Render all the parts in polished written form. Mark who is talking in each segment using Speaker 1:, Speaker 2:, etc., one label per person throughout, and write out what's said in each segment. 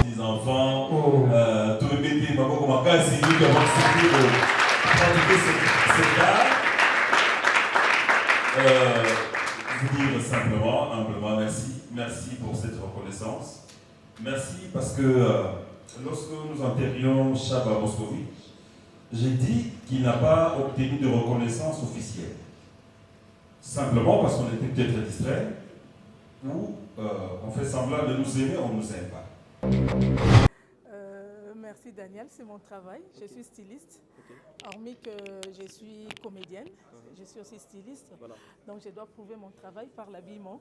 Speaker 1: petits-enfants, tout le métier, ma beaucoup ma casse, c'est lui qui a accepté de pratiquer cet art. Vous dire simplement, humblement, merci. Merci pour cette reconnaissance. Merci parce que lorsque nous enterrions Chaba Moscovitch, j'ai dit qu'il n'a pas obtenu de reconnaissance officielle. Simplement parce qu'on était peut-être distrait ou on fait semblant de nous aimer, on ne nous aime pas.
Speaker 2: Merci Daniel, c'est mon travail. Je suis styliste. Hormis que je suis comédienne, je suis aussi styliste. Donc je dois prouver mon travail par l'habillement.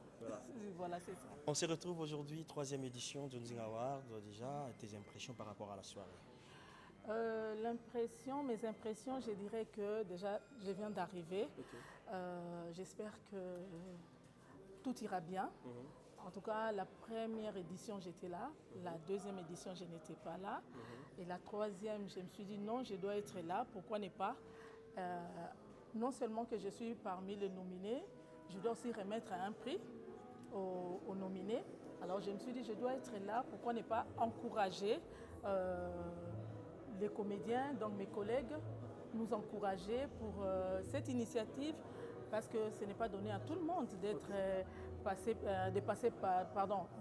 Speaker 2: Voilà, c'est ça.
Speaker 3: On se retrouve aujourd'hui, 3e édition du Nzing Award. Déjà, tes impressions par rapport à la soirée?
Speaker 2: Mes impressions, je dirais que déjà, je viens d'arriver. J'espère que tout ira bien. En tout cas, la première édition, j'étais là. La deuxième édition, je n'étais pas là. Et la troisième, je me suis dit non, je dois être là. Pourquoi ne pas non seulement que je suis parmi les nominés, je dois aussi remettre un prix aux nominés. Alors je me suis dit, je dois être là. Pourquoi ne pas encourager les comédiens, donc mes collègues, nous encourager pour cette initiative, parce que ce n'est pas donné à tout le monde d'être de passer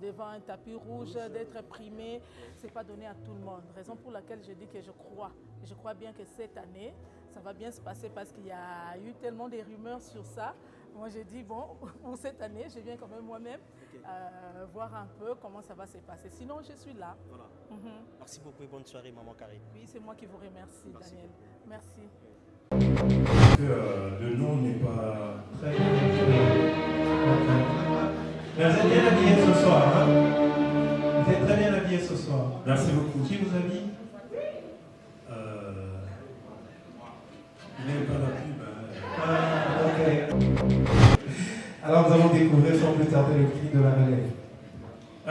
Speaker 2: devant un tapis rouge, d'être primé. Ce n'est pas donné à tout le monde. Raison pour laquelle je dis que je crois bien que cette année, ça va bien se passer parce qu'il y a eu tellement de rumeurs sur ça. Moi, je dis, bon, pour cette année, je viens quand même moi-même voir un peu comment ça va se passer. Sinon, je suis là.
Speaker 3: Voilà. Merci beaucoup et bonne soirée, Maman Carré.
Speaker 2: Oui, c'est moi qui vous remercie, Daniel. Merci.
Speaker 4: Le nom n'est pas très bien. Mais vous êtes bien habillé ce soir. Hein? Vous êtes très bien habillé ce soir. Merci beaucoup. Qui vous habille? Il n'est pas la pub. Ok. Alors nous allons découvrir sans plus tarder le prix de la relève.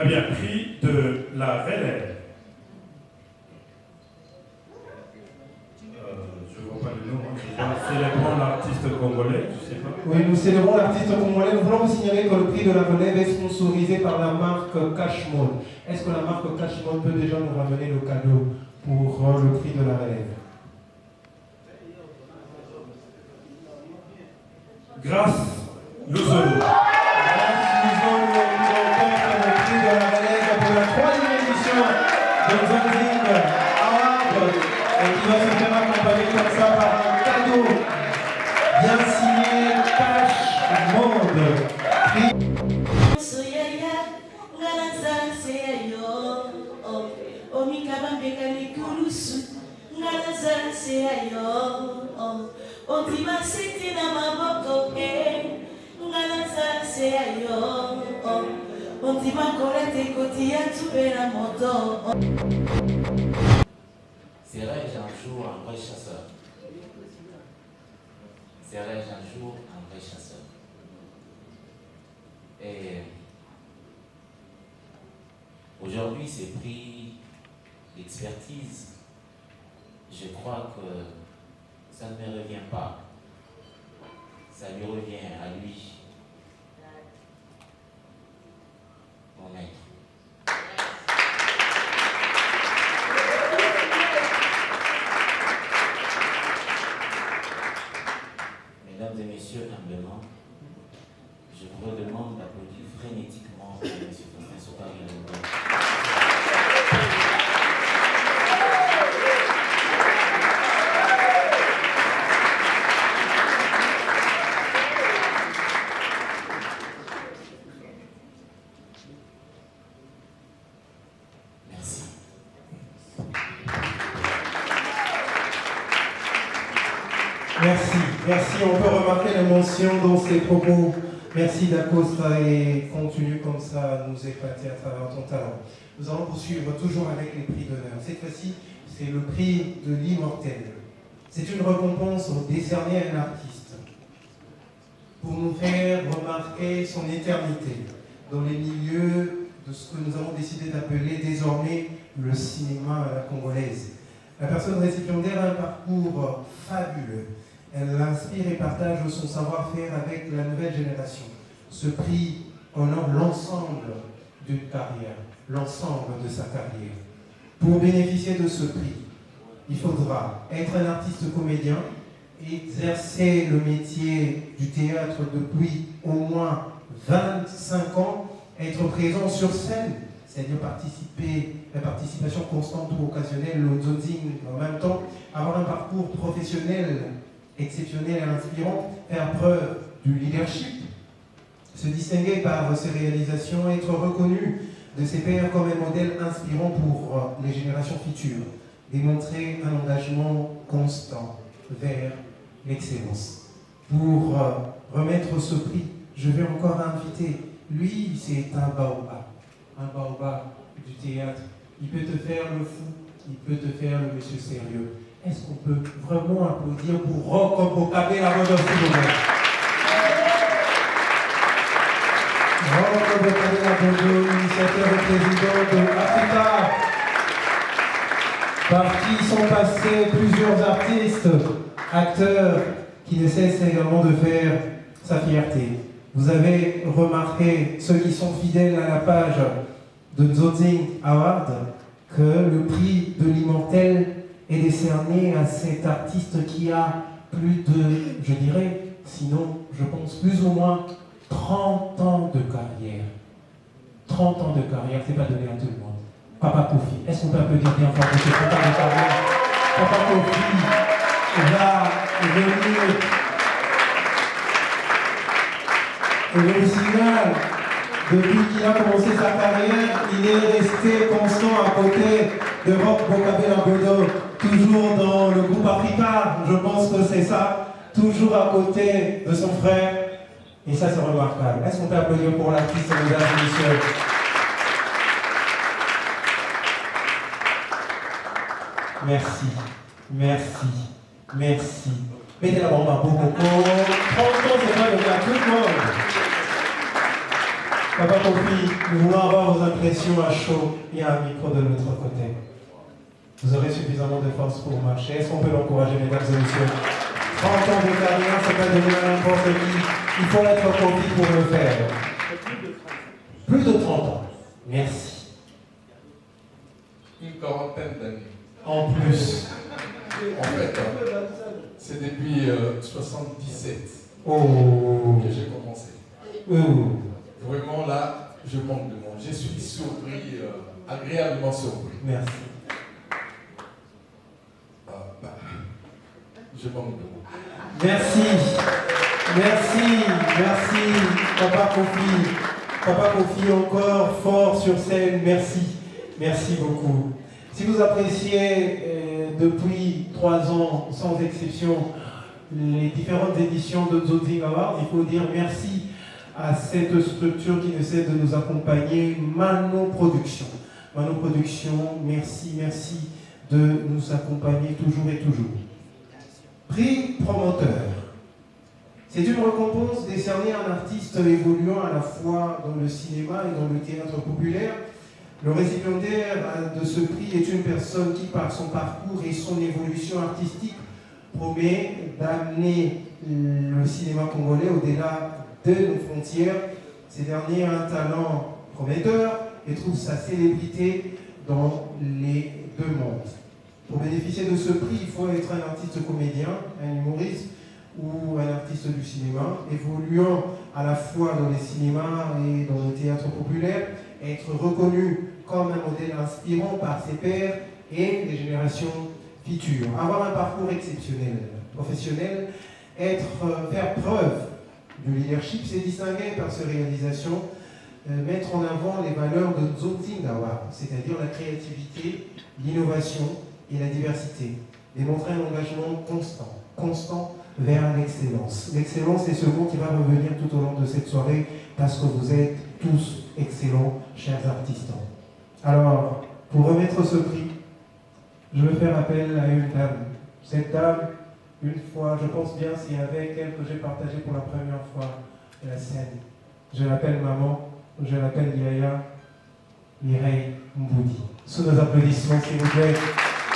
Speaker 4: Eh bien, prix de la relève. Nous célébrons l'artiste congolais, je sais pas. Oui, nous célébrons l'artiste congolais. Nous voulons vous signaler que le prix de la relève est sponsorisé par la marque Cashmall. Est-ce que la marque Cashmall peut déjà nous ramener le cadeau pour le prix de la relève? Grâce Luzolo. Nous offrons le prix de la relève pour la 3e édition de Nzing Award, qui va se faire accompagner comme ça par un cadeau bien signé Cash Monde.
Speaker 5: Serais-je un jour un vrai chasseur? Serais-je un jour un vrai chasseur? Et aujourd'hui, c'est prix d'expertise. Je crois que ça ne me revient pas. Ça lui revient à lui, mon maître. Mesdames et messieurs, humblement, je vous redemande d'applaudir frénétiquement M. Faustin Sopari.
Speaker 4: Merci. On peut remarquer l'émotion dans ces propos. Merci d'Acosta et continue comme ça à nous épater à travers ton talent. Nous allons poursuivre toujours avec les prix d'honneur. Cette fois-ci, c'est le prix de l'immortel. C'est une récompense décernée à un artiste pour nous faire remarquer son éternité dans les milieux de ce que nous avons décidé d'appeler désormais le cinéma à la congolaise. La personne récipiendaire a un parcours fabuleux. Elle inspire et partage son savoir-faire avec la nouvelle génération. Ce prix honore l'ensemble d'une carrière. l'ensemble de sa carrière. Pour bénéficier de ce prix, il faudra être un artiste comédien, exercer le métier du théâtre depuis au moins 25 ans, être présent sur scène, c'est-à-dire la participation constante ou occasionnelle au Zonzing, en même temps, avoir un parcours professionnel exceptionnel et inspirant, faire preuve du leadership, se distinguer par ses réalisations, être reconnu de ses pairs comme un modèle inspirant pour les générations futures, démontrer un engagement constant vers l'excellence. Pour remettre ce prix, je vais encore inviter, lui c'est un baobab du théâtre. Il peut te faire le fou, il peut te faire le monsieur sérieux. Est-ce qu'on peut vraiment applaudir pour Roch Bokabela Bodo, s'il vous plaît? Roch Bokabela Bodo, initiateur et président de Africa, par qui sont passés plusieurs artistes, acteurs, qui ne cessent également de faire sa fierté. Vous avez remarqué, ceux qui sont fidèles à la page de Zonzing Award, que le prix de l'immortel est décerné à cet artiste qui a plus de, je dirais, sinon, je pense, plus ou moins 30 ans de carrière. 30 ans de carrière, c'est pas donné à tout le monde. Papa Kofi, est-ce qu'on peut applaudir bien fort pour ce 30 ans de carrière? Papa Kofi va venir. Et le signal, depuis qu'il a commencé sa carrière, il est resté constant à côté de Roch Bokabela Bodo, toujours dans le groupe Africa, je pense que c'est ça, toujours à côté de son frère, et ça c'est remarquable. Est-ce qu'on peut applaudir pour l'artiste, mesdames et messieurs? Merci, merci, merci. Mettez la bombe à Bokoko. 30 ans, c'est pas donné à tout le monde. Papa Kofi, nous voulons avoir vos impressions à chaud et un micro de l'autre côté. Vous aurez suffisamment de force pour marcher. Est-ce qu'on peut l'encourager, mesdames et messieurs? 30 ans de carrière, c'est pas donné à n'importe qui. Il faut être Kofi pour le faire. Plus de 30 ans. Merci.
Speaker 6: Une quarantaine d'années.
Speaker 4: En plus.
Speaker 6: En fait, c'est depuis 77
Speaker 4: Oh.
Speaker 6: que j'ai commencé.
Speaker 4: Oh.
Speaker 6: Vraiment là, je manque de monde. Je suis surpris, agréablement surpris.
Speaker 4: Merci.
Speaker 6: Je manque de monde.
Speaker 4: Merci. Merci. Merci. Papa Kofi. Papa Kofi encore fort sur scène. Merci. Merci beaucoup. Si vous appréciez depuis 3 ans, sans exception, les différentes éditions de Zonzing Awards, il faut dire merci à cette structure qui ne cesse de nous accompagner, Mano Production. Mano Production, merci, merci de nous accompagner toujours et toujours. Prix promoteur. C'est une récompense décernée à un artiste évoluant à la fois dans le cinéma et dans le théâtre populaire. Le récipiendaire de ce prix est une personne qui, par son parcours et son évolution artistique, promet d'amener le cinéma congolais au-delà de nos frontières. Ces derniers ont un talent prometteur et trouvent sa célébrité dans les deux mondes. Pour bénéficier de ce prix, il faut être un artiste comédien, un humoriste ou un artiste du cinéma, évoluant à la fois dans les cinémas et dans le théâtre populaire, être reconnu comme un modèle inspirant par ses pairs et les générations futures. Avoir un parcours exceptionnel, professionnel, faire preuve du leadership, c'est distinguer par ses réalisations, mettre en avant les valeurs de Zonzing Award, c'est-à-dire la créativité, l'innovation et la diversité. Démontrer un engagement constant vers l'excellence. L'excellence est ce mot qui va revenir tout au long de cette soirée parce que vous êtes tous excellents, chers artistes. Alors, pour remettre ce prix, je veux faire appel à une dame. Cette dame, une fois, je pense bien, c'est avec elle que j'ai partagé pour la première fois la scène. Je l'appelle maman, je l'appelle Yaya Mireille Mboudi. Sous nos applaudissements, s'il vous plaît.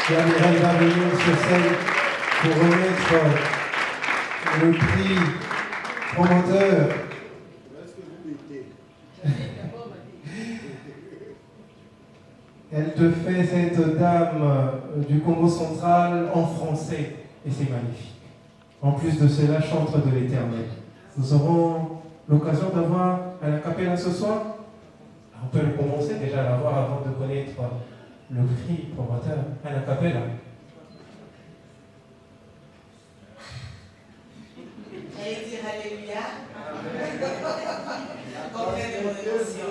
Speaker 4: Yaya Mireille va venir sur scène pour remettre le prix promoteur. Elle te fait cette dame du Congo central en français et c'est magnifique. En plus de cela, chantre de l'Éternel. Nous aurons l'occasion d'avoir un acapella ce soir. On peut le commencer déjà à l'avoir avant de connaître le prix promoteur. Un acapella.
Speaker 7: Allez dire Alléluia. Comprenez mon émotion.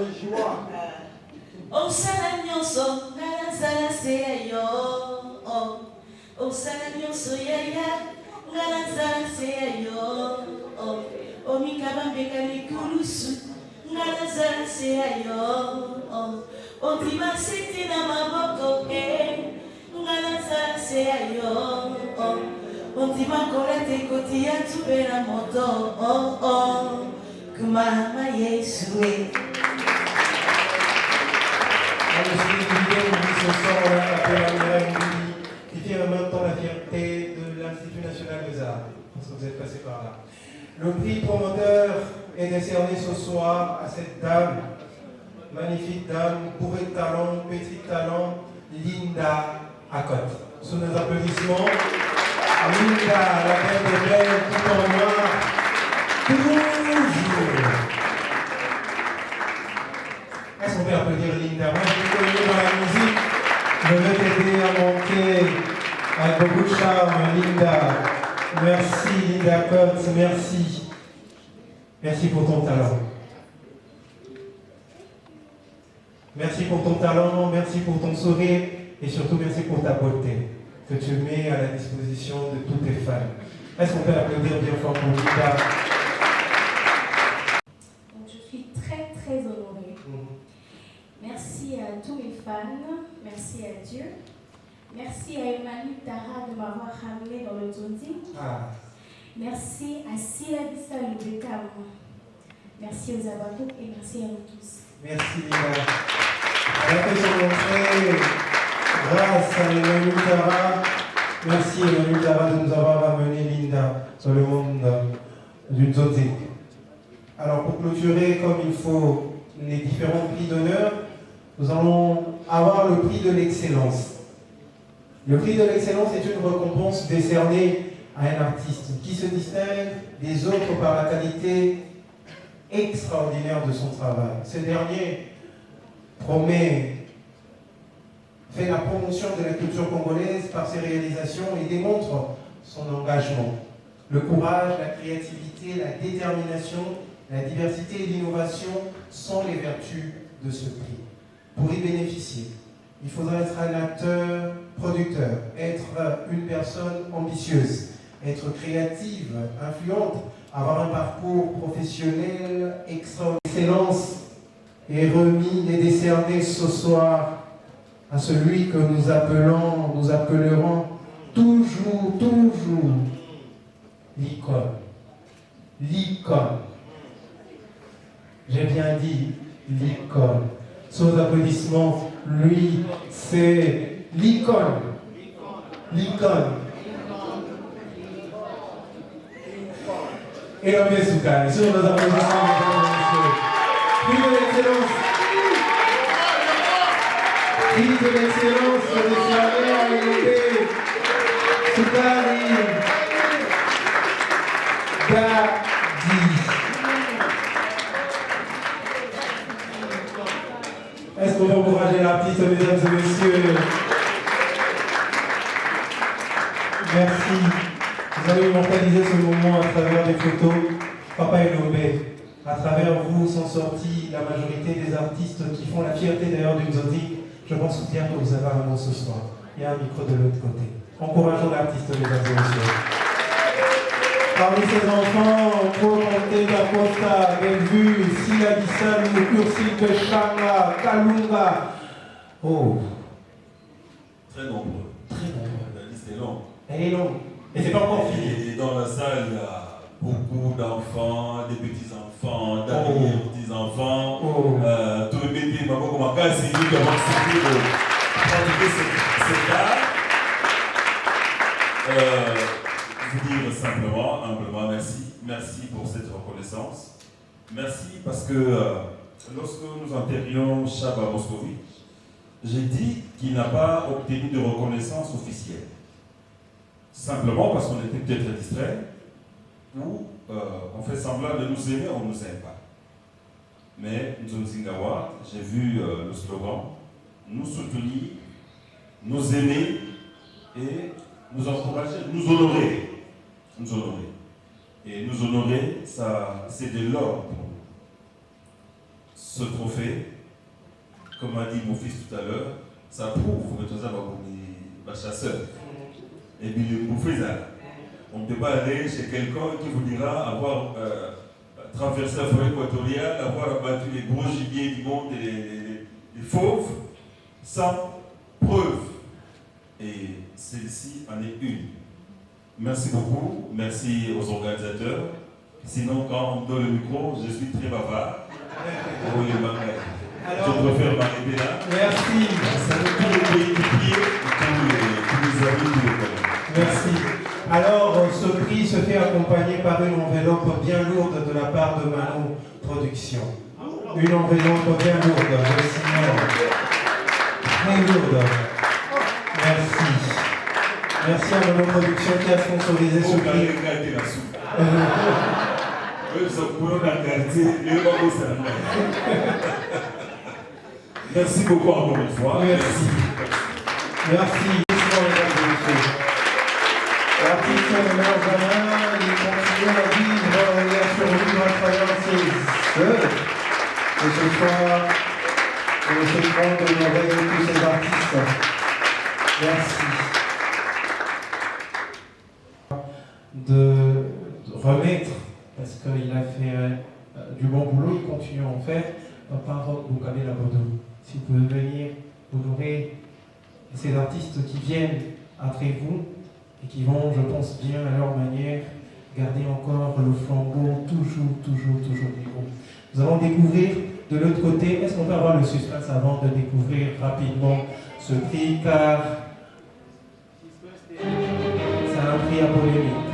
Speaker 7: Osala nyonso nalazala se yo. Osala nyonso yaya nalazala se yo. Omikaba mbeka likulusu nalazala se yo. Otima siti na maboko nalazala se yo. Otima kolate koti ya tupela moto. Kumama Yesue.
Speaker 4: Ce soir, on a l'acapella qui fait en même temps la fierté de l'Institut national des arts, parce que vous êtes passé par là. Le prix promoteur est décerné ce soir à cette dame, magnifique dame, bourrée de talent, petit talent, Linda Akot. Sous nos applaudissements, Linda, la belle de belle, tout en noir, toujours. Est-ce qu'on peut applaudir Linda? Moi, je suis connu dans la musique. Je vais t'aider à monter avec beaucoup de charme, Linda. Merci, Linda Kotz, merci. Merci pour ton talent. Merci pour ton talent, merci pour ton sourire et surtout merci pour ta beauté que tu mets à la disposition de toutes tes fans. Est-ce qu'on peut applaudir bien fort pour Linda?
Speaker 8: Je suis très très honorée. Merci à tous mes fans, merci à Dieu, merci à Emmanuel Tara de m'avoir ramené dans le Zondi. Merci à Silavissa Lubekam, merci aux Abakou et merci à vous tous.
Speaker 4: Merci Linda. Elle a fait se montrer grâce à Emmanuel Tara. Merci Emmanuel Tara de nous avoir ramené Linda sur le monde du Zondi. Alors pour clôturer comme il faut les différents prix d'honneur, nous allons avoir le prix de l'excellence. Le prix de l'excellence est une récompense décernée à un artiste qui se distingue des autres par la qualité extraordinaire de son travail. Ce dernier fait la promotion de la culture congolaise par ses réalisations et démontre son engagement. Le courage, la créativité, la détermination, la diversité et l'innovation sont les vertus de ce prix. Pour y bénéficier, il faudra être un acteur, producteur, être une personne ambitieuse, être créative, influente, avoir un parcours professionnel extraordinaire. L'excellence est remis et décerné ce soir à celui que nous appellerons toujours l'icône. L'icône. J'ai bien dit l'icône. Sous applaudissements, lui, c'est l'icône. L'icône. Et l'homme est sous calme. Sur nos applaudissements, mesdames et messieurs. Prix de l'excellence. Prix de l'excellence décerné à Elobé Soukari Dadi. Est-ce qu'on va encourager l'artiste, mesdames et messieurs? Merci. Vous allez immortaliser ce moment à travers des photos. Papa Elobé, à travers vous sont sortis la majorité des artistes qui font la fierté d'ailleurs d'une Zondi. Je pense bien que vous avez un mot ce soir. Il y a un micro de l'autre côté. Encourageons l'artiste, mesdames et messieurs. Parmi ces enfants, on peut compter Dakosta, Bellevue, Silavissa, Ursule Peshanga, Kalunga. Oh.
Speaker 1: Très nombreux.
Speaker 4: Très nombreux.
Speaker 1: La liste est longue.
Speaker 4: Elle est longue. Et c'est pas encore fini.
Speaker 1: Et dans la salle, il y a beaucoup d'enfants, des petits-enfants, petits-enfants. Tout le métier, maman, comment c'est lui qui a accepté de pratiquer cet art. Vous dire simplement, humblement, merci. Merci pour cette reconnaissance. Merci parce que lorsque nous enterrions Chaba Moscovitch, j'ai dit qu'il n'a pas obtenu de reconnaissance officielle. Simplement parce qu'on était peut-être distrait, ou on fait semblant de nous aimer, on ne nous aime pas. Mais Nzonzi Award, j'ai vu le slogan, nous soutenir, nous aimer et nous encourager, nous honorer. Nous honorer. Et nous honorer, ça, c'est de l'or pour nous. Ce trophée, comme a dit mon fils tout à l'heure, ça prouve que nous avons un chasseur. Et puis le bouffé, on ne peut pas aller chez quelqu'un qui vous dira avoir traversé la forêt équatoriale, avoir abattu les gros gibiers du monde et les fauves, sans preuve. Et celle-ci en est une. Merci beaucoup, merci aux organisateurs. Sinon, quand on me donne le micro, je suis très bavard. Je préfère m'arrêter là.
Speaker 4: Merci.
Speaker 1: Merci à tous les coéquipiers, tous les amis, tous les collègues.
Speaker 4: Merci. Alors, ce prix se fait accompagner par une enveloppe bien lourde de la part de Mano Productions. Une enveloppe bien lourde, je signale. Très lourde. Merci. Merci à Mano Productions qui a sponsorisé ce prix.
Speaker 1: Merci beaucoup encore une fois.
Speaker 4: Merci. Merci. L'artiste Benjamin, il continue à vivre et à survivre à travers ses œuvres. Et ce soir, nous souhaitons d'honorer tous ces artistes. Merci. De remettre, parce qu'il a fait du bon boulot, il continue à en faire, Papa Roch Boukabela Bordeaux. Si vous pouvez venir honorer ces artistes qui viennent après vous, et qui vont, je pense bien à leur manière, garder encore le flambeau toujours vivant. Nous allons découvrir de l'autre côté, est-ce qu'on peut avoir le suspense avant de découvrir rapidement ce prix, car c'est un prix à polémique.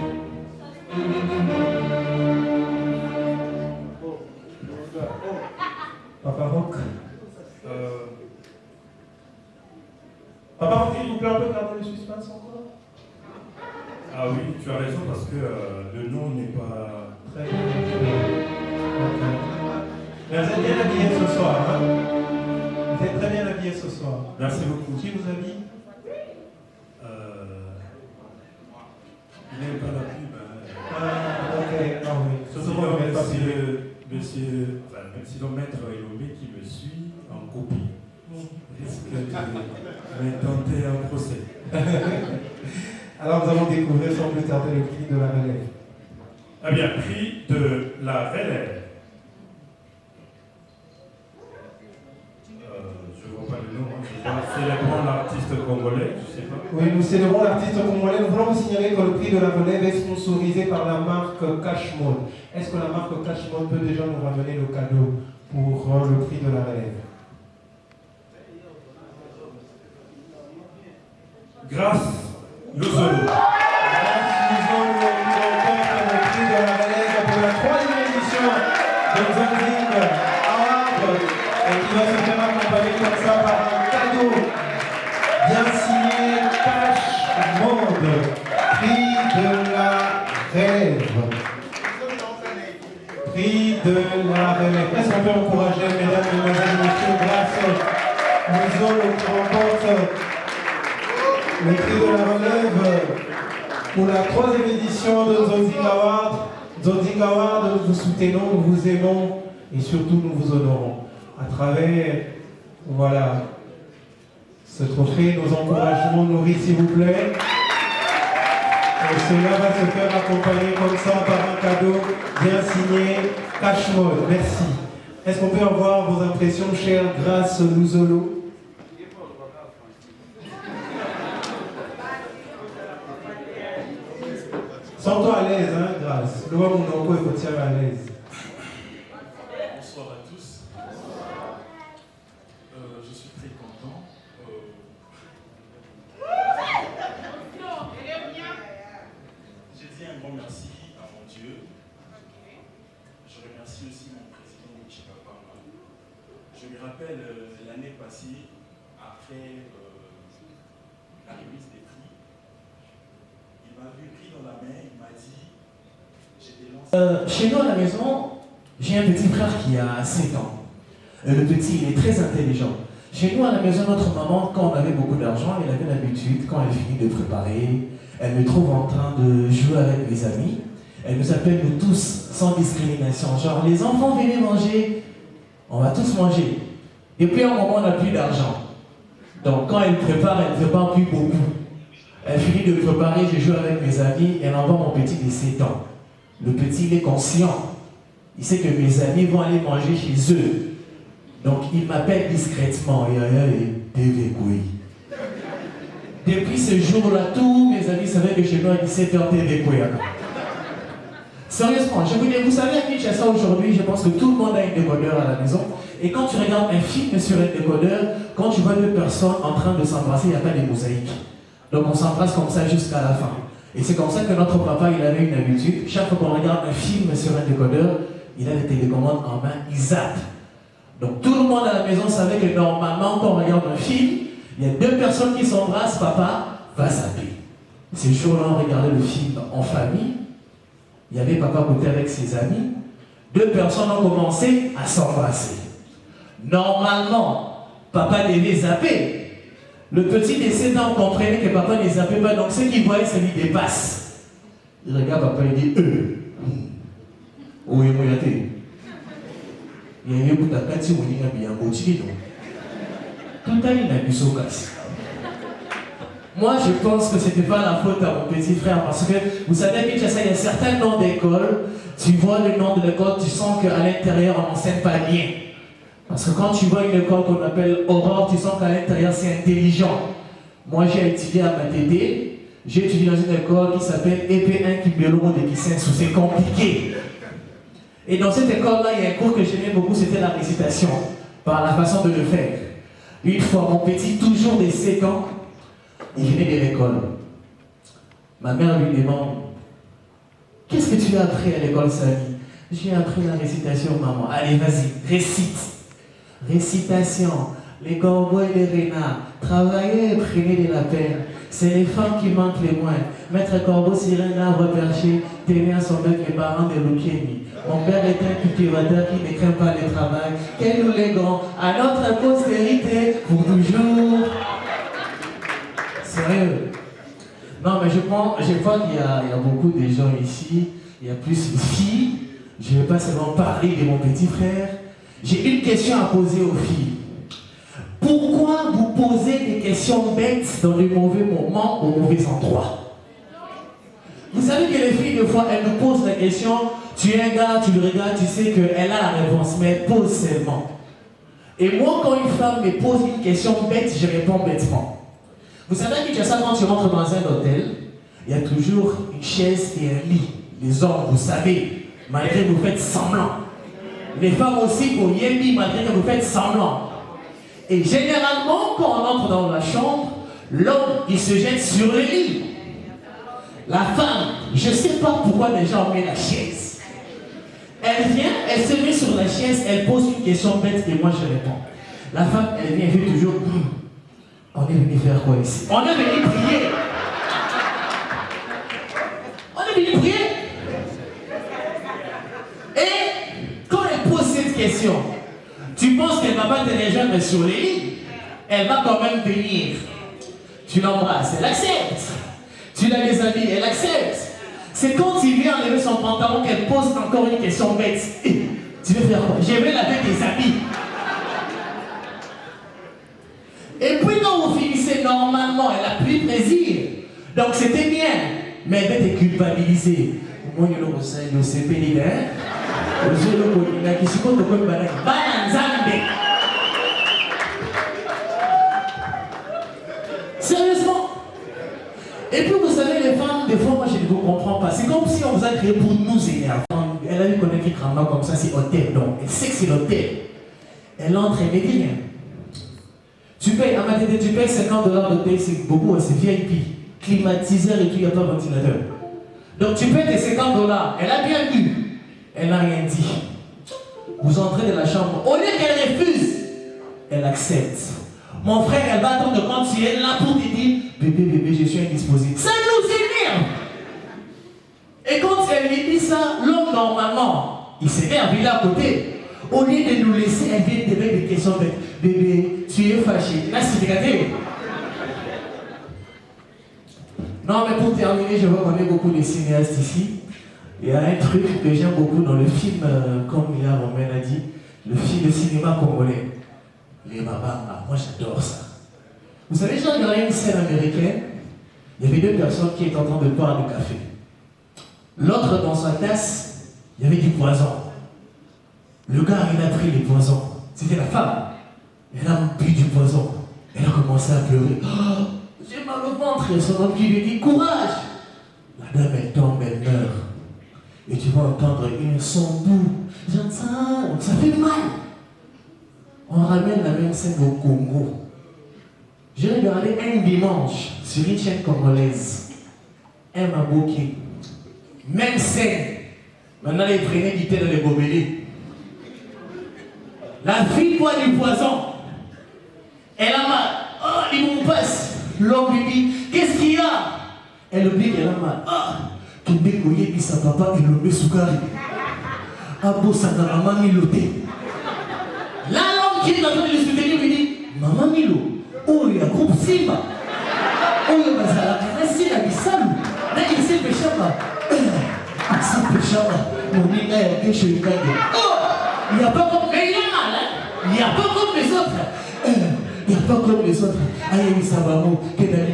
Speaker 4: Papa Roch. Papa Roch, s'il vous plaît, on peut garder le suspense encore?
Speaker 9: Ah oui, tu as raison parce que le nom n'est pas
Speaker 4: très bien. Mais vous êtes bien habillé ce soir, hein? Vous êtes très bien habillé ce soir.
Speaker 9: Merci beaucoup.
Speaker 4: Qui vous habille?
Speaker 9: Il n'aime pas la pub.
Speaker 4: Ah, ok. Ah oui.
Speaker 9: Même si le maître Elomé qui me suit en copie risque de m'intenter un procès.
Speaker 4: Alors nous allons découvrir sans plus tarder le prix de la relève.
Speaker 9: Eh bien, prix de la relève. Je ne vois pas le nom, nous célébrons l'artiste congolais, je ne sais pas.
Speaker 4: Oui, nous célébrons l'artiste congolais. Nous voulons vous signaler que le prix de la relève est sponsorisé par la marque Cashmode. Est-ce que la marque Cashmode peut déjà nous ramener le cadeau pour le prix de la relève?
Speaker 9: Grâce Luzolo.
Speaker 4: Grâce Luzolo qui remporte le prix de la relève pour la 3e édition de Nzonzi Award et qui va se faire accompagner comme ça par un cadeau bien signé Cashmode, prix de la relève. Prix de la relève. Est-ce qu'on peut encourager, mesdames, mesdemoiselles, messieurs, grâce Luzolo qui remporte le prix de la relève pour la 3e édition de Nzonzi Award. Nzonzi Award, nous vous soutenons, nous vous aimons et surtout nous vous honorons. À travers, voilà, ce trophée, nos encouragements nourris, s'il vous plaît. Et cela va se faire accompagner comme ça par un cadeau bien signé Cashmode. Merci. Est-ce qu'on peut avoir vos impressions, chère Grâce Luzolo? Sens-toi à l'aise, hein, Grâce. Le voir mon oncle, il faut tirer à l'aise.
Speaker 9: Bonsoir à tous. Je suis très content. J'ai dit un grand merci à mon Dieu. Je remercie aussi mon président Chibapama. Je me rappelle l'année passée, après
Speaker 10: Chez nous à la maison, j'ai un petit frère qui a 7 ans. Le petit, il est très intelligent. Chez nous à la maison, notre maman, quand on avait beaucoup d'argent, elle avait l'habitude, quand elle finit de préparer, elle me trouve en train de jouer avec mes amis. Elle nous appelle nous tous, sans discrimination. Genre, les enfants, venez manger. On va tous manger. Et puis à un moment, on n'a plus d'argent. Donc quand elle prépare plus beaucoup. Elle finit de préparer, je joue avec mes amis, elle envoie mon petit de 7 ans. Le petit, il est conscient. Il sait que mes amis vont aller manger chez eux. Donc il m'appelle discrètement. Depuis ce jour-là, tous mes amis savaient que chez nous à 17h, TV Kouya. Sérieusement, je vous dis, vous savez à Kinshasa aujourd'hui, je pense que tout le monde a un décodeur à la maison. Et quand tu regardes un film sur un décodeur, quand tu vois deux personnes en train de s'embrasser, il n'y a pas de mosaïque. Donc on s'embrasse comme ça jusqu'à la fin. Et c'est comme ça que notre papa, il avait une habitude. Chaque fois qu'on regarde un film sur un décodeur, il a les télécommandes en main, il zappe. Donc tout le monde à la maison savait que normalement, quand on regarde un film, il y a deux personnes qui s'embrassent, papa va zapper. Ce jour-là, on regardait le film en famille. Il y avait papa côté avec ses amis. Deux personnes ont commencé à s'embrasser. Normalement, papa devait zapper. Le petit de 7 ans comprenait que papa ne zappait pas, donc ce qu'il voyait, ça lui dépasse. Il regarde papa et dit oui, il y a eu beaucoup Moi, je pense que ce n'était pas la faute à mon petit frère, parce que vous savez, à Kinshasa, il y a certains noms d'école, tu vois le nom de l'école, tu sens qu'à l'intérieur, on n'enseigne pas bien. Parce que quand tu vois une école qu'on appelle Aurore, tu sens qu'à l'intérieur, c'est intelligent. Moi, j'ai étudié à Matete, j'ai étudié dans une école qui s'appelle EP1 Kibelongo de Kisensu, c'est compliqué. Et dans cette école-là, il y a un cours que j'aimais beaucoup, c'était la récitation, par la façon de le faire. Une fois, mon petit, toujours de 7 ans, il venait de l'école. Ma mère lui demande, qu'est-ce que tu as appris à l'école, Samy? J'ai appris la récitation, maman. Allez, vas-y, récite. Récitation. Les corbeaux et les renards. Travaillez et prenez de la peine. C'est les femmes qui manquent les moins. Maître Corbeau sur un arbre perché, tenait à son bec les parents de Lukemi. Mon père est un cultivateur qui ne craint pas le travail. Quel nous légons à notre postérité pour toujours. Sérieux? Non, mais je crois qu'il y a beaucoup de gens ici. Il y a plus de filles. Je ne vais pas seulement parler de mon petit frère. J'ai une question à poser aux filles. Pourquoi vous posez des questions bêtes dans les mauvais moments, au mauvais endroit? Vous savez que les filles, des fois, elles nous posent la question. Tu es un gars, tu le regardes, tu sais qu'elle a la réponse, mais elle pose seulement. Et moi, quand une femme me pose une question bête, je réponds bêtement. Vous savez que quand tu rentres dans un hôtel, il y a toujours une chaise et un lit. Les hommes, vous savez, malgré que vous faites semblant. Les femmes aussi, pour y un lit, malgré que vous faites semblant. Et généralement, quand on entre dans la chambre, l'homme, il se jette sur le lit. La femme, je ne sais pas pourquoi les gens mettent la chaise. Elle vient, elle se met sur la chaise, elle pose une question bête et moi je réponds. La femme, elle vient, elle fait toujours... On est venu faire quoi ici? On est venu prier. On est venu prier. Et quand elle pose cette question, tu penses qu'elle ne va pas te rejoindre sur les lits? Elle va quand même venir. Tu l'embrasses, elle accepte. Tu la déshabilles, elle accepte. C'est quand il vient enlever son pantalon qu'elle pose encore une question bête. Tu veux faire quoi? Je vais laver tes habits. Et puis quand vous finissez normalement, elle a plus plaisir. Donc c'était bien. Mais elle va te culpabiliser. Moi, je ne sais pas si c'est pénible. Je ne sais pas. Sérieusement. Et puis vous savez, les femmes, des fois, moi je ne vous comprends pas. C'est comme si on vous a créé pour nous énerver. Elle a vu qu'on écrit grandement comme ça, c'est hôtel. Donc, elle sait que c'est l'hôtel. Elle entre, elle ne dit rien. Tu payes, à ma tête, tu payes $50 d'hôtel, c'est beaucoup, c'est VIP. Climatiseur et tout, il n'y a pas de ventilateur. Donc tu payes tes $50. Elle a bien vu. Elle n'a rien dit. Vous entrez dans la chambre. Au lieu qu'elle refuse, elle accepte. Mon frère, elle va attendre quand tu es là pour te dire, bébé, je suis indisposé. Ça nous énerve. Et ça, l'homme, normalement, il s'énerve, il est à côté. Au lieu de nous laisser, elle vient te mettre des questions de bébé, tu es fâché. Là, c'est regardé. Non, mais pour terminer, je vois qu'on est beaucoup de cinéastes ici. Il y a un truc que j'aime beaucoup dans le film, comme Mila Romain a dit, le film de cinéma congolais. Les Mabanga, moi j'adore ça. Vous savez, j'ai regardé une scène américaine, il y avait deux personnes qui étaient en train de boire du café. L'autre, dans sa tasse, il y avait du poison. Le gars, il a pris le poison. C'était la femme. Elle a bu du poison. Elle a commencé à pleurer. Oh, j'ai mal au ventre. Et son homme qui lui dit, courage. La dame, elle tombe, elle meurt. Et tu vas entendre une son boue. J'entends, ça fait mal. On ramène la même scène au Congo. J'ai regardé un dimanche sur une chaîne congolaise. Un Maboki. Même scène. Maintenant, ils prenaient du thé dans les gobelets. La fille boit du poison. Elle a mal. Oh, ils m'ont passe. L'homme lui dit, qu'est-ce qu'il y a? Elle oublie qu'elle a mal. Ah, tu décoyais, puis sa papa, il le met sous carré. Abo, sa maman miloté. Là, l'homme qui est en train de le soutenir lui dit, maman Milo, oh, il y a groupe Simba. Oh, il y a Bazala. Restez la bisalu. Là, il s'est péché. Ah, ça péché. Mon nez, il y a chez le gars. Oh, il n'y a pas comme. Mais il a mal, hein. Il n'y a pas comme les autres. Il n'y a pas comme les autres. Aïe, ça va, mon. Le gars,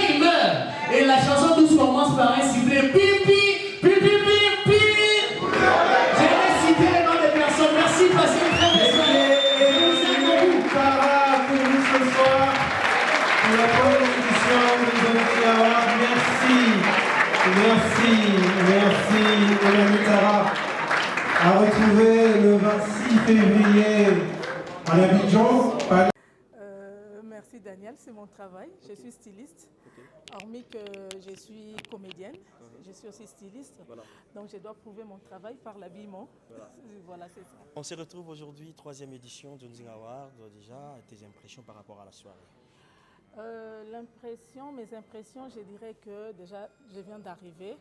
Speaker 10: il meurt. Et la chanson douce commence par un sifflet. Pipi, pipi, pipi. J'ai récité les noms des personnes. Merci, passez une très belle soirée.
Speaker 4: Et nous Tara pour nous ce soir. Pour la première édition de Zonzi Award. Merci, Emmanuel Tara. À retrouver le 26 février à l'Abidjan.
Speaker 2: Merci Daniel, c'est mon travail. Je suis styliste. Hormis que je suis comédienne, je suis aussi styliste. Voilà. Donc je dois prouver mon travail par l'habillement. Voilà, c'est ça.
Speaker 3: On se retrouve aujourd'hui, 3e édition de Zonzi Award. Déjà, tes impressions par rapport à la soirée?
Speaker 2: Mes impressions, je dirais que déjà, je viens d'arriver.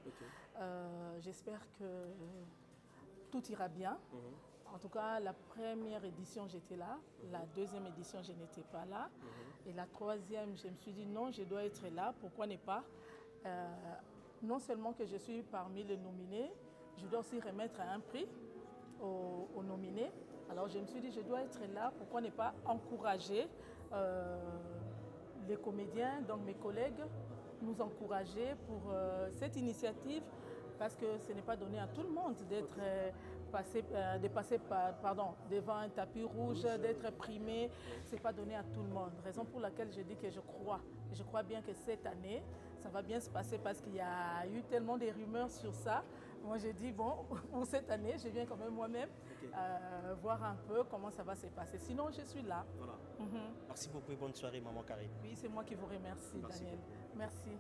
Speaker 2: J'espère que tout ira bien. En tout cas, la première édition, j'étais là. La deuxième édition, je n'étais pas là. Et la troisième, je me suis dit non, je dois être là. Pourquoi ne pas non seulement que je suis parmi les nominés, je dois aussi remettre un prix aux nominés. Alors, je me suis dit, je dois être là. Pourquoi ne pas encourager les comédiens, donc mes collègues, nous encourager pour cette initiative, parce que ce n'est pas donné à tout le monde d'être de passer devant un tapis rouge, d'être primé. Ce n'est pas donné à tout le monde. Raison pour laquelle je dis que je crois bien que cette année, ça va bien se passer parce qu'il y a eu tellement de rumeurs sur ça. Moi, je dis, bon, pour cette année, je viens quand même moi-même voir un peu comment ça va se passer. Sinon, je suis là.
Speaker 3: Voilà. Merci beaucoup et bonne soirée, Maman Karine.
Speaker 2: Oui, c'est moi qui vous remercie, Daniel. Merci.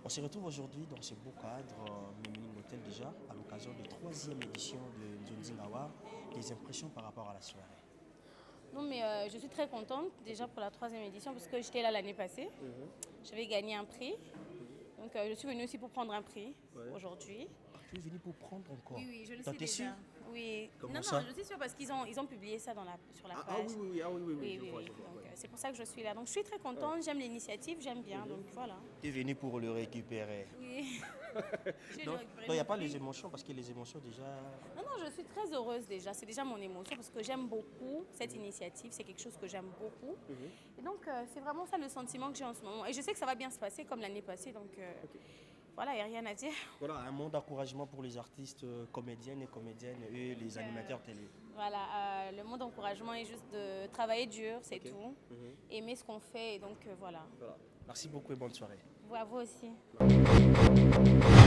Speaker 3: On se retrouve aujourd'hui dans ce beau cadre, Mémeling Hotel déjà, à l'occasion de la 3e édition de Zonzi Award. Des impressions par rapport à la soirée?
Speaker 11: Non, mais je suis très contente déjà pour la 3e édition parce que j'étais là l'année passée. J'avais gagné un prix. Donc je suis venue aussi pour prendre un prix aujourd'hui.
Speaker 3: Ah, tu es venue pour prendre encore?
Speaker 11: Oui, je le sais déjà. Sûr? Oui.
Speaker 3: Comment ça?
Speaker 11: Je suis sûre parce qu'ils ont publié ça sur la page.
Speaker 3: Ah oui, je vois.
Speaker 11: C'est pour ça que je suis là. Donc je suis très contente, j'aime l'initiative, j'aime bien. Donc voilà.
Speaker 3: Tu es venue pour le récupérer?
Speaker 11: Oui.
Speaker 3: Non, il n'y a pas les émotions parce que les émotions déjà...
Speaker 11: Non, je suis très heureuse déjà. C'est déjà mon émotion parce que j'aime beaucoup cette initiative. C'est quelque chose que j'aime beaucoup. Et donc c'est vraiment ça le sentiment que j'ai en ce moment. Et je sais que ça va bien se passer comme l'année passée. Donc voilà, il n'y a rien à dire.
Speaker 3: Voilà, un mot d'encouragement pour les artistes comédiennes et les animateurs télé.
Speaker 11: Voilà, le mot d'encouragement est juste de travailler dur, c'est tout. Aimer ce qu'on fait et donc voilà.
Speaker 3: Merci beaucoup et bonne soirée.
Speaker 11: À vous aussi.